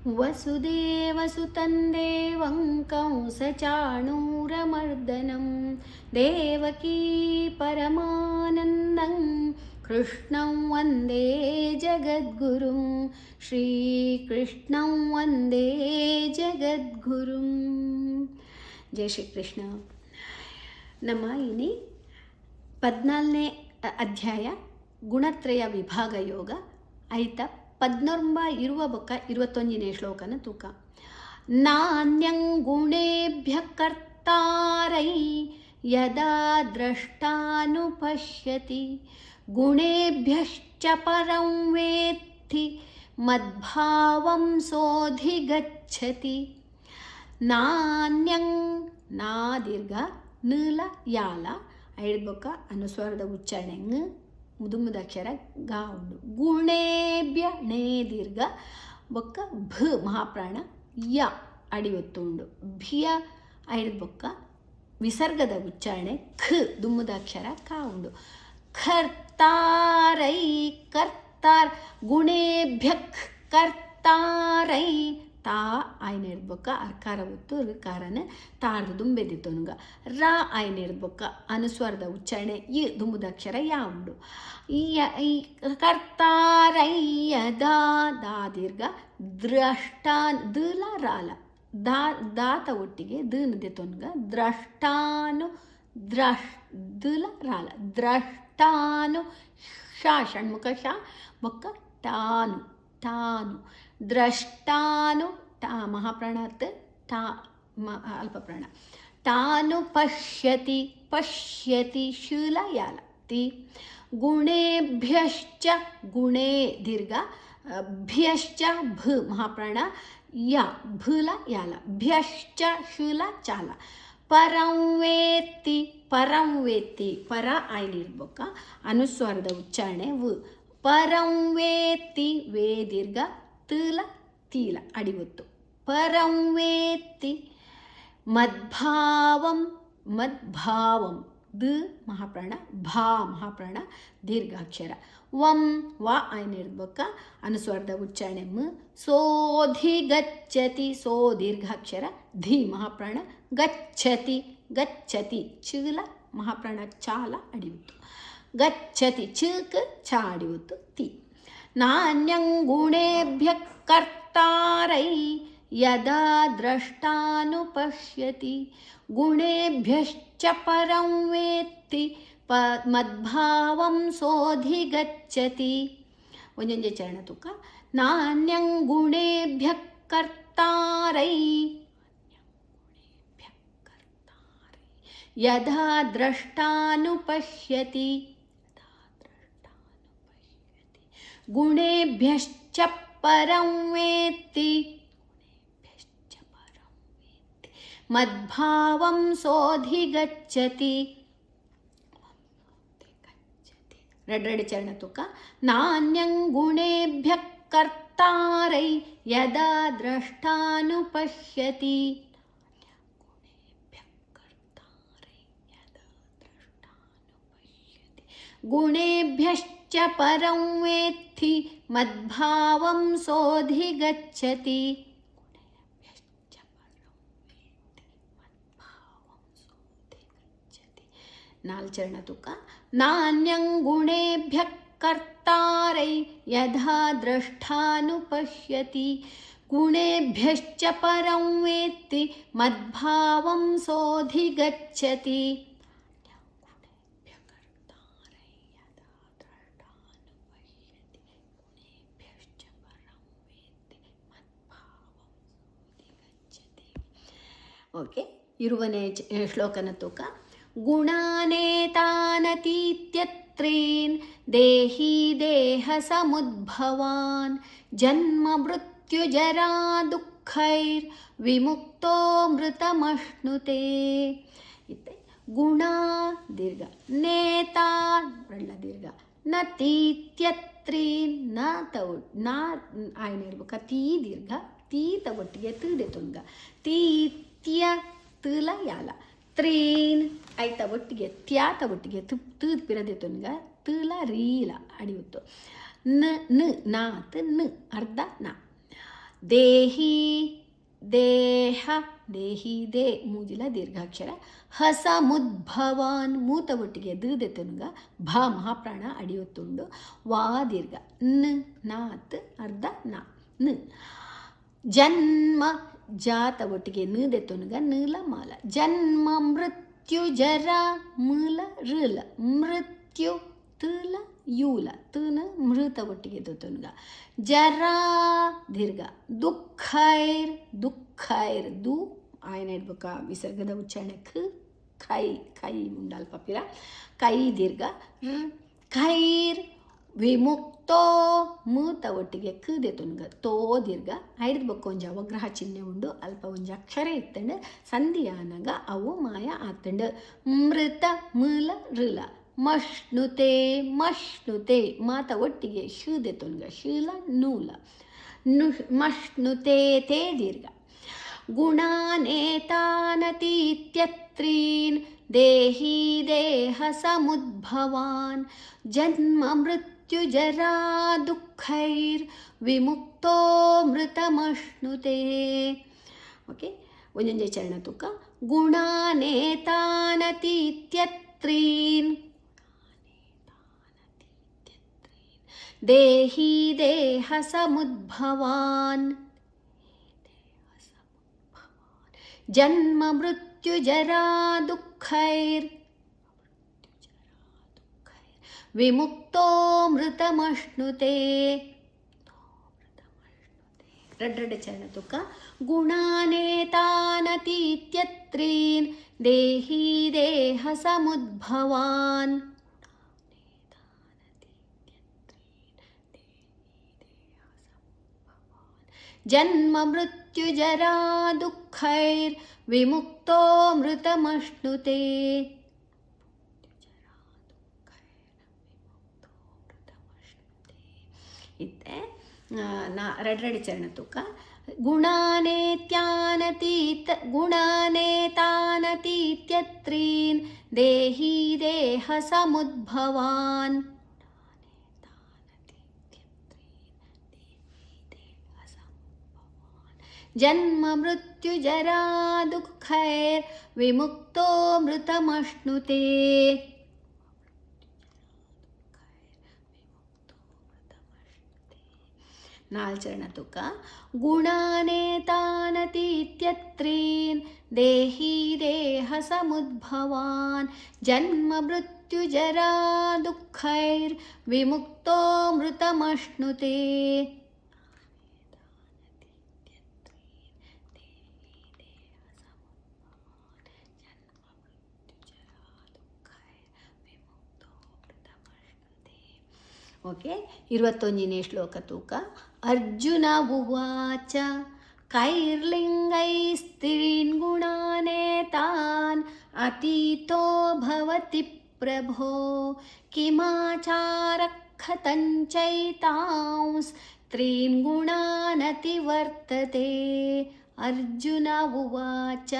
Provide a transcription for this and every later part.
ವಸುದೇವಸುತಂ ದೇವಂ ಕಂಸಚಾಣೂರಮರ್ದನಂ ದೇವಕೀ ಪರಮಾನಂದಂ ಕೃಷ್ಣಂ ವಂದೇ ಜಗದ್ಗುರುಂ ಶ್ರೀಕೃಷ್ಣಂ ವಂದೇ ಜಗದ್ಗುರುಂ. ಜೈ ಶ್ರೀಕೃಷ್ಣ. ನಮ್ಮ ಇನಿ 14ನೇ ಅಧ್ಯಾಯ ಗುಣತ್ರಯ ವಿಭಾಗ ಯೋಗ ಐತ 14 ಇರುವ ಬೊಕ್ಕ 21ನೇ ಶ್ಲೋಕನ ತೂಕ. ನಾನ್ಯಂ ಗುಣೇಭ್ಯ ಕರ್ತಾರೈ ಯದಾ ದ್ರಷ್ಟಾನುಪಶ್ಯತಿ ಗುಣೇಭ್ಯಶ್ಚ ಪರಂ ವೇತ್ತಿ ಮದ್ಭಾವಂ ಸೋಧಿಗಚ್ಚತಿ. ನಾನ್ಯಂ ನಾ ದೀರ್ಘ ನೀಲ ಯಾಲ ಐಡ್ಬೊಕ್ಕ ಅನುಸ್ವರದ ಉಚ್ಚಾರಣೆ ಮುದುಮುದಕ್ಷರ ಗಾ ಉಂಡು. ಗುಣೇಭ್ಯ ನೇ ದೀರ್ಘ ಬೊಕ್ಕ ಭ ಮಹಾಪ್ರಾಣ ಯ ಅಡಿ ಒತ್ತು ಉಂಡು. ಭ್ಯ ಐಡ್ಬೊಕ್ಕ ವಿಸರ್ಗದ ಉಚ್ಚಾರಣೆ ಖ ದುಮ್ಮುದಾಕ್ಷರ ಕಾ ಉಂಡು. ಕರ್ತಾರೈ ಕರ್ತಾರ್ ಗುಣೇಭ್ಯ ಕರ್ತಾರೈ ತಾ ಆಯ್ನ ಹಿಡ್ಬೊಕ್ಕ ಅರ್ಕಾರ ಒತ್ತು ಋಕಾರನ ತಾರ್ದು ದುಂಬೆದಿತ್ತೊನುಗ. ರಾ ಆಯ್ನ ಹಿಡ್ಬೊಕ್ಕ ಅನುಸ್ವರದ ಉಚ್ಚಾರಣೆ ಇ ದುಂಬುದಾಕ್ಷರ ಯಾ ಉಂಡು. ಈ ಕರ್ತಾರೈ ಯದಾ ದಾ ದೀರ್ಘ ದ್ರಷ್ಟಾನ್ ದಲ ರಾಲ ದಾತ ಒಟ್ಟಿಗೆ ದನದೆತ್ತೊನುಗ ದ್ರಷ್ಟಾನು ದಲ ರಾಲ ದ್ರಷ್ಟಾನು ಶಾ ಷಣ್ಮುಖ ಶಾ ಬೊಕ್ಕ ಟಾನು ಟಾನು ದ್ರಷ್ಟಾನು ಟಾ ಮಹಾಪ್ರಾಣಾರ್ಥ ಟಾ ಅಲ್ಪಪ್ರಾಣ ಟಾನು ಪಶ್ಯತಿ ಪಶ್ಯತಿ ಶೂಲ ಯಾಲ ತಿ. ಗುಣೇಭ್ಯಶ್ಚ ಗುಣೇ ದೀರ್ಘ ಭ್ಯಶ್ಚ ಭ ಮಹಾಪ್ರಾಣ ಯ ಭುಲ ಯಾಲ ಭ್ಯಶ್ಚ ಶೂಲ ಚಾಲ. ಪರಂ ವೇತ್ತಿ ಪರಂ ವೇತ್ತಿ ಪರ ಆಯ್ನಿರ್ಬೊಕ್ಕ ಅನುಸ್ವರದ ಉಚ್ಚಾರಣೆ ವ. ಪರಂ ವೇತ್ತಿ ವೇ ದೀರ್ಘ ತಲ ತೀಲ ಅಡಿಗೊತ್ತು. ಪರಂ ವೇತ್ತಿ ಮದ್ಭಾವಂ ಮದ್ಭಾವಂ ದ ಮಹಾಪ್ರಾಣ ಭಾ ಮಹಾಪ್ರಾಣ ದೀರ್ಘಾಕ್ಷರ ವಂ ವ ಆಯ್ನ ಹಿಡ್ಬೊಕ್ಕ ಅನುಸ್ವರದ ಉಚ್ಚಾರಣೆ ಮ. ಸೋಧಿಗಚ್ಚತಿ ಸೋ ದೀರ್ಘಾಕ್ಷರ ಧಿ ಮಹಾಪ್ರಾಣ ಗಚ್ಚತಿ ಗಚ್ಚತಿ ಚೀಲ ಮಹಾಪ್ರಾಣ ಚಾಲ ಅಡಿಯುತ್ತು. ಗಚ್ಚತಿ ಚೀಕ ಚಾ ಅಡಿಯುತ್ತು ತಿ. ನಾನ್ಯಂ ಗುಣೇಭ್ಯ ಕರ್ತಾರೈ ಯದಾ ದ್ರಷ್ಟಾನುಪಶ್ಯತಿ ಗುಣೇಭ್ಯಶ್ಚ ಪರಂ ವೇತ್ತಿ ಮದ್ಭಾವಂ ಸೋಧಿಗಚ್ಚತಿ. ಒಂದೊಂದೇ ಚರಣ ತುಕ. ನಾನ್ಯಂ ಗುಣೇಭ್ಯ ಕರ್ತಾರೈ ಯದಾ ದ್ರಷ್ಟಾನುಪಶ್ಯತಿ ಗುಣೇಭ್ಯಶ್ಚ ಪರಂ ವೇತ್ತಿ ಮದ್ಭಾವಂ ಸೋಧಿಗಚ್ಚತಿ. ರೆಡ್ರೆಡ್ ಚರಣ ತುಕ. ನಾನ್ಯಂ ಗುಣೇಭ್ಯ ಕರ್ತಾರೈ ಯದಾ ದ್ರಷ್ಟಾನುಪಶ್ಯತಿ ಗುಣೇಭ್ಯಶ್ಚ ಪರಂ ವೇತ್ತಿ ಮದ್ಭಾವಂ ಸೋಧಿಗಚ್ಚತಿ. ನಾಲ್ಚರಣ ತುಕ. ನಾನ್ಯಂ ಗುಣೇಭ್ಯ ಕರ್ತಾರೈ ಯದಾ ದ್ರಷ್ಟಾನುಪಶ್ಯತಿ ಗುಣೇಭ್ಯಶ್ಚ ಪರಂ ವೇತ್ತಿ ಮದ್ಭಾವಂ ಸೋಧಿಗಚ್ಚತಿ. ಓಕೆ, ಇರುವನೇ ಶ್ಲೋಕನ ತೂಕ. ಗುಣಾನೇತಾನತೀತ್ಯತ್ರೀನ್ ದೇಹಿ ದೇಹ ಸಮುದ್ಭವಾನ್ ಜನ್ಮ ಮೃತ್ಯುಜರಾ ದುಃಖೈರ್ ವಿಮುಕ್ತೋ ಮೃತಮಶ್ನುತೆ. ಇತ್ತೆ ಗುಣ ದೀರ್ಘ ನೇತಾ ರಳ್ಳ ದೀರ್ಘ ನತೀತ್ಯತ್ರೀನ್ ನ ತೌ ನಾ ಆಯ್ನ ಇರ್ಬೇಕ ತೀ ದೀರ್ಘ ತೀತ ಒಟ್ಟಿಗೆ ತೀಡೆ ತುಂಗ ತೀತ್ಯ ತುಲ ಯಾಲ ತ್ರೀನ್ ಆಯ್ತ ಒಟ್ಟಿಗೆ ತ್ಯಾತ ಒಟ್ಟಿಗೆ ತೂದ್ ಪಿರದೆ ತುನ್ಗ ತುಲ ರೀಲ ಅಡಿಯುತ್ತು ನ ನ ನಾತ್ ನ ಅರ್ಧ ನ ದೇಹಿ ದೇಹ ದೇಹಿ ದೇ ಮೂಜಿಲ ದೀರ್ಘಾಕ್ಷರ ಹಸಮುದ್ಭವಾನ್ ಮೂತ ಒಟ್ಟಿಗೆ ದೀದೆತನುಗ ಭ ಮಹಾಪ್ರಾಣ ಅಡಿಯೊತ್ತುಂಡು ವಾ ದೀರ್ಘ ನ್ ನಾತ್ ಅರ್ಧ ನಾ ನ್ ಜನ್ಮ ಜಾತ ಒಟ್ಟಿಗೆ ನೀದೆತನುಗ ನೀಲ ಮಾಲ ಜನ್ಮ ಮೃತ್ಯು ಜರ ಮೂಲ ಋಲ ಮೃತ್ಯು ತುಲ ಯೂಲ ತುನ ಮೃತ ಒಟ್ಟಿಗೆ ದೊತನುಗ ಜರ ದೀರ್ಘ ದುಃಖೈರ್ ದುಃಖೈರ್ ದು ఆయన ಇಡ್ಬೇಕ ವಿಸರ್ಗದ ಉಚ್ಚಾರಣೆ ಖೈ ಖೈ ಉಂಡಾಲ್ ಪಪಿರ ಕೈ ದೀರ್ಘ ಖೈರ್ ವಿಮುಕ್ತೋ ಮೂತ ಒಟ್ಟಿಗೆ ಕದೆತುನ್ಗ ತೋ ದೀರ್ಘ ಐಡ್ಬೇಕು ಒಂಜ ಅವಗ್ರಹ ಚಿಹ್ನೆ ಉಂಡು ಅಲ್ಪ ಒಂಜ ಅಕ್ಷರ ಇತ್ತಂಡು ಸಂಧಿ ಆನಾಗ ಅವು ಮಾಯ ಆತಂಡು ಮೃತ ಮೂಲ ಋಲ ಮಶ್ನುತೆ ಮಶ್ನುತೆ ಮಾತ ಒಟ್ಟಿಗೆ ಶೂದೆತುನ್ಗ ಶೀಲ ನೂಲ ಮಶ್ನುತೆ ತೇ ದೀರ್ಘ ಗುಣಾನೇತಾನತೀತ್ಯತ್ರೀನ್ ದೇಹಿ ದೇಹ ಸಮುದ್ಭವಾನ್ ಜನ್ಮ ಮೃತ್ಯು ಜರಾ ದುಃಖೈರ್ ವಿಮುಕ್ತೋ ಮೃತಮಶ್ನುತೆ. ಓಕೆ, ಒಂದೊಂದೇ ಚರಣ ತುಕ ಗುಣಾನೇತಾನತೀತ್ಯತ್ರೀನ್ ದೇಹಿ ದೇಹ ಸಮುದ್ಭವಾನ್ ಜನ್ಮ ಮೃತ್ಯು ಜರಾ ದುಃಖೈರ್ ವಿಮುಕ್ತೋ ಮೃತಮಶ್ನುತೆ. ರಡ್ರಡ ಚರಣ ತುಕ ಗುಣಾನೇತಾನತೀತ್ಯತ್ರೀನ್ ದೇಹಿ ದೇಹ ಸಮುದ್ಭವಾನ್ ಜನ್ಮ ಮೃತ್ಯು ಜರಾ ದುಃಖೈರ್ ವಿಮುಕ್ತೋ ಮೃತಮಶ್ನುತೆ. ಇತ್ತೆ ರಡ್ರಡಿ ಚರಣ ತುಕ ಗುಣಾನೇತಾನತೀತ್ಯತ್ರೀನ್ ದೇಹಿ ದೇಹ ಸಮುದ್ಭವಾನ್ ಜನ್ಮ ಮೃತ್ಯು ಜರಾ ದುಃಖೈರ್ ವಿಮುಕ್ತೋ ಮೃತಮಶ್ನುತೆ. ನಾಲ್ಚರಣ ತುಕ ಗುಣಾನೇತಾನತೀತ್ಯತ್ರೀನ್ ದೇಹಿ ದೇಹ ಸಮುದ್ಭವಾನ್ ಜನ್ಮ ಮೃತ್ಯು ಜರಾ ದುಃಖೈರ್ ವಿಮುಕ್ತೋ ಮೃತಮಶ್ನುತೆ. ಓಕೆ, 21ನೇ ಶ್ಲೋಕ ತೂಕ ಅರ್ಜುನ ಉವಾಚ ಕೈರ್ಲಿಂಗೈಸ್ತ್ರೀನ್ ಗುಣಾನೇತಾನ್ ಅತೀತೋ ಭವತಿ ಪ್ರಭೋ ಕಿಮಾಚಾರ ಕಥಂಚೈತಾಂಸ್ ತ್ರೀನ್ ಗುಣಾನತಿವರ್ತತೆ. ಅರ್ಜುನ ಉವಾಚ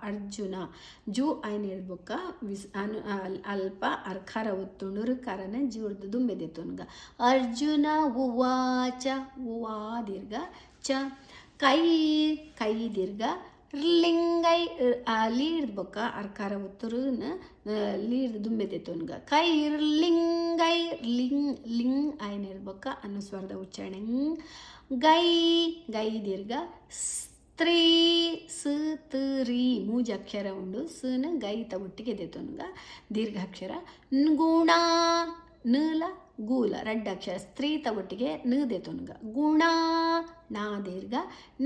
ಅರ್ಜುನ ಜೂ ಐನ್ ಹೇಳ್ಬೇಕ ಅಲ್ಪ ಅರ್ಕಾರ ಒತ್ತುಂಡು ಋಕಾರನ ಜೂರ್ದು ದುಂಬೆದೆ ತೊನ್ಗ ಅರ್ಜುನ ಉವಾಚ ಉವಾ ದೀರ್ಘ ಚ ಕೈ ಕೈ ದೀರ್ಘ ಲಿಂಗೈ ಲೀಡ್ಬೇಕ ಅರ್ಕಾರ ಒತ್ತುರುನ ಲೀಡ್ ದುಂಬೆದೆ ತೊನ್ಗ ಕೈ ಲಿಂಗೈ ಲಿಂಗ್ ಲಿಂಗ್ ಐನ್ ಹೇಳ್ಬೇಕ ಅನುಸ್ವರದ ಉಚ್ಚಾರಣೆ ಗೈ ಗೈ ದೀರ್ಘ ಸ್ತ್ರೀ ಸ ರಿ ಮೂಜ ಅಕ್ಷರ ಉಂಡು ಸನ ಗೈತ ಒಟ್ಟಿಗೆ ಎದೆತೊನ್ಗ ದೀರ್ಘಾಕ್ಷರ ಗುಣ ನಲ ಗೂಲ ರಡ್ಡಕ್ಷರ ಸ್ತ್ರೀತ ಒಟ್ಟಿಗೆ ನದೆತೊನ್ಗ ಗುಣ ನಾ ದೀರ್ಘ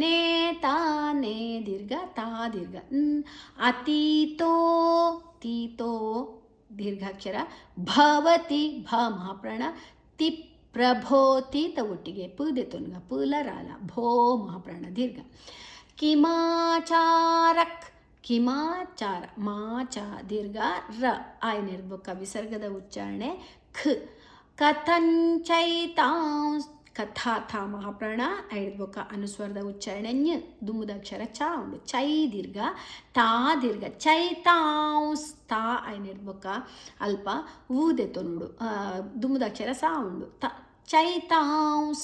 ನೇ ತಾ ನೇ ದೀರ್ಘ ತಾ ದೀರ್ಘ ಅತೀತೋ ತೀತೋ ದೀರ್ಘಾಕ್ಷರ ಭವತಿ ಭ ಮಹಾಪ್ರಾಣ ತಿ ಪ್ರಭೋ ತೀತ ಒಟ್ಟಿಗೆ ಪುದೆತೊನ್ಗ ಪುಲರಾಲ ಭೋ ಮಹಾಪ್ರಾಣ ದೀರ್ಘ ಕಿಮಾಚಾರಕ್ ಕಿಮಾಚಾರ ಮಾಚ ದೀರ್ಘ ರ ಆಯ್ನ ಇರ್ಬೇಕ ವಿಸರ್ಗದ ಉಚ್ಚಾರಣೆ ಖ ಕಥಂಚೈತಾಂಸ್ ಕಥಾ ಥಾ ಮಹಾಪ್ರಾಣ ಇಡ್ಬೇಕ ಅನುಸ್ವರದ ಉಚ್ಚಾರಣೆ ಞ ದುಮ್ಮುದಾಕ್ಷರ ಚ ಉಂಡು ಚೈ ದೀರ್ಘ ತಾ ದೀರ್ಘ ಚೈತಾಂಸ್ ತಾ ಆಯ್ನ ಇಡ್ಬೇಕ ಅಲ್ಪ ಊದೆತೊ ನೋಡು ದುಮ್ಮುದಾಕ್ಷರ ಸಾ ಉಂಡು ತ चैतांस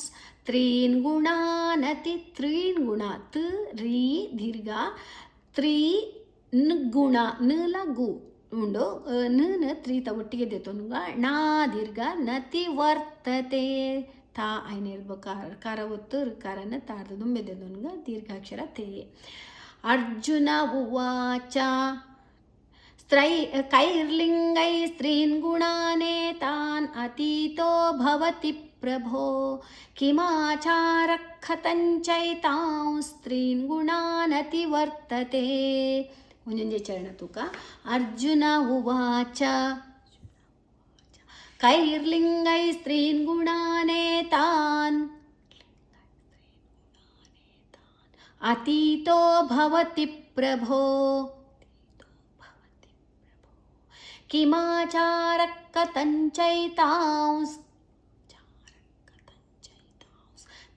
त्रीन् गुणानति त्रीन् गुणा त री दीर्घ त्रीन् गुणा नला गु ಉಂಡು ನ ತ್ರೀತ ಒಟ್ಟಿಗೆ ದೇತೊನುಗ ನಾ ದೀರ್ಘ ನತಿ ವರ್ತತೆ ತಾ ಐನ ಇರ್ಬೇಕು ಕಾರ ಒತ್ತು ಕಾರನ ತಾರ್ದ ದುಂಬೆದೊನುಗ ದೀರ್ಘಾಕ್ಷರ ತೇ ಅರ್ಜುನ ಉವಾಚ कैर्लिङ्गै स्त्रीन् गुणानेतान् अतीतो भवति प्रभो किमाचारः कथञ्चैतां स्त्रीन् गुणानतिवर्तते ಮುಂಜೆ ಚರಣ ತುಕ ಅರ್ಜುನ ಉವಾಚ कैर्लिङ्गै स्त्रीन् गुणानेतान् अतीतो भवति प्रभो किमाचारः कथञ्चैतांस्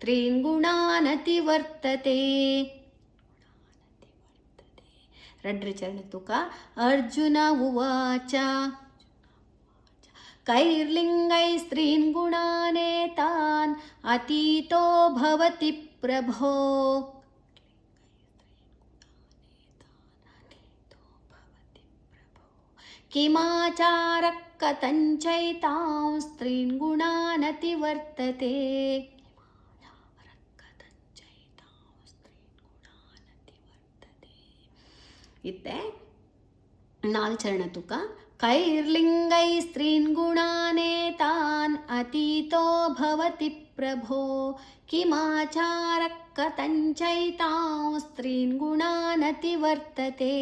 त्रीन् गुणानतिवर्तते रड्रे चरण तुका अर्जुन उवाच कैर्लिङ्गै स्त्रीन् गुणानेतान् अतीतो भवति प्रभो किमाचारः कथञ्चैतां स्त्रीन् गुणानतिवर्तते इत्ते नाल चरण तुका कैर्लिङ्गै स्त्रीन् गुणानेतान् अतीतो भवति प्रभो किमाचारः कथञ्चैतां स्त्रीन् गुणानतिवर्तते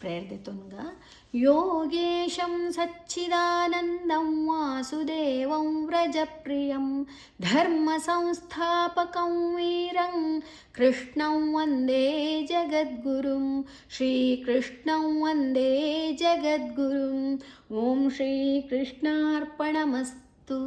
प्रेयर देतोनुगा योगेशं सच्चिदानन्दं वासुदेवं व्रजप्रियं धर्मसंस्थापकं वीरं कृष्णं वन्दे जगद्गुरुं श्रीकृष्णं वन्दे जगद्गुरुं ॐ श्रीकृष्णार्पणमस्तु।